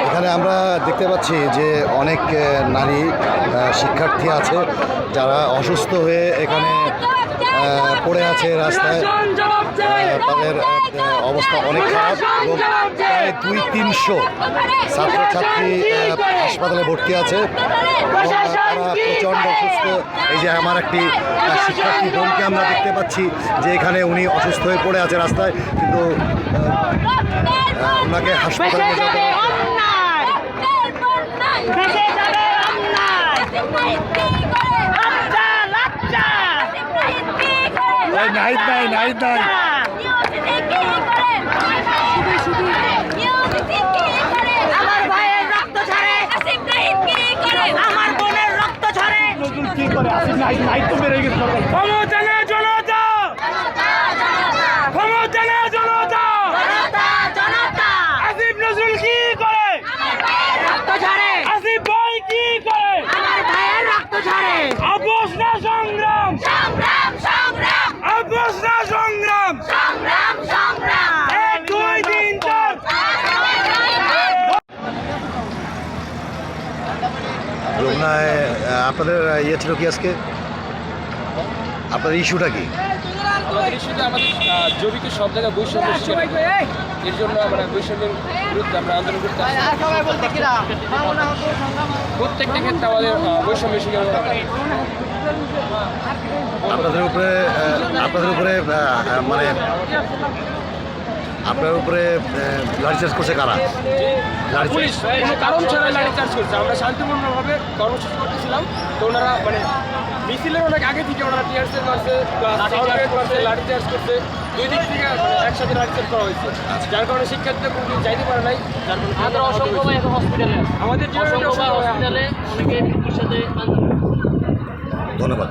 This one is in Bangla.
এখানে আমরা দেখতে পাচ্ছি যে অনেক নারী শিক্ষার্থী আছে যারা অসুস্থ হয়ে এখানে পড়ে আছে রাস্তায়। তাদের অবস্থা অনেক খারাপ এবং প্রায় 200-300 ছাত্রছাত্রী হাসপাতালে ভর্তি আছে এবং তারা প্রচণ্ড অসুস্থ। এই যে আমার একটি শিক্ষার্থী বোনকে আমরা দেখতে পাচ্ছি যে এখানে উনি অসুস্থ হয়ে পড়ে আছে রাস্তায়, কিন্তু ওনাকে হাসপাতালে নিয়ে যেতে নাহিদ নাই আমার ভাইয়ের রক্ত ঝরে, আমার বোনের রক্ত ঝরে। কি করে আসিফ নাহিদ তো বেড়ে গেছে। ক্ষমতা না জনতা, ক্ষমতা না জনতা, আসিফ নজরুল কি করে? রক্ত ঝরে, আসিফ ভাই কি করে? আমার ভাইয়ের রক্ত ঝরে। আপোষ না সংগ্রাম, সংগ্রাম সংগ্রাম আপোষ না সংগ্রাম, সংগ্রাম সংগ্রাম। 1 2 3 4। আপনাদের ইয়ে ছিল কি আজকে, আপনাদের ইস্যুটা কি? আমাদের ইস্যুতে আমাদের জমিতে সব জায়গায় বৈষম্য সৃষ্টি হয়। এর জন্য আমরা বৈষম্যের বিরুদ্ধে আমরা আন্দোলন করতে আসছি। প্রত্যেকটা ক্ষেত্রে আমাদের বৈষম্য শিকার হতে হয়। আপনাদের উপরে মানে আপনার উপরে লাঠিচার্জ করছে কারা? পুলিশ কোনো কারণ ছাড়া লাঠি চার্জ করছে। আমরা শান্তিপূর্ণভাবে কর্মসূচি করতেছিলাম, তো ওনারা মানে মিছিলের অনেক আগে থেকে ওনারা টিয়ারসেল মারছে, লাঠি চার্জ করছে। দুই দিক থেকে একসাথে লাঠি চার্জ করা হয়েছে, যার কারণে শিক্ষার্থীরা কোনো যাইতে পারে নাই। যার কারণে আমাদের হসপিটালে অনেকে মৃত্যুর সাথে ধন্যবাদ।